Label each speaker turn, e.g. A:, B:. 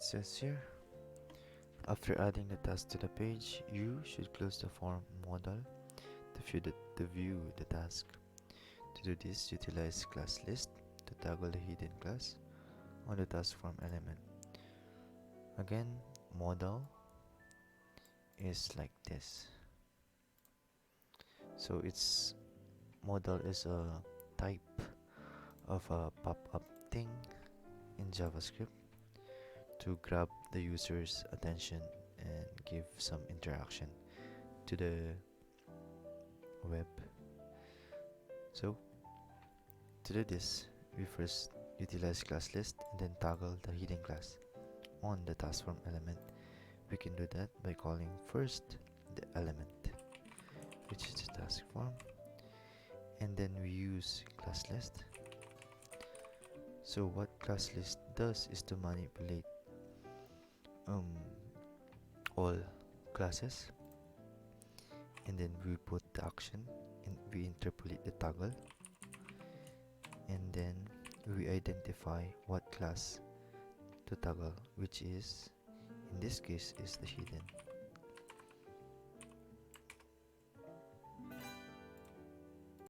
A: it says here, after adding the task to the page, you should close the form modal to view the task. To do this, utilize class list to toggle the hidden class on the task form element. Again, modal is like this. So its modal is a type of a pop-up thing in JavaScript to grab the user's attention and give some interaction to the web. So to do this, we first utilize class list and then toggle the hidden class on the task form element. We can do that by calling first the element, which is the task form, and then we use class list. So what class list does is to manipulate all classes, and then we put the action and we interpolate the toggle, and then we identify what class to toggle, which is in this case is the hidden.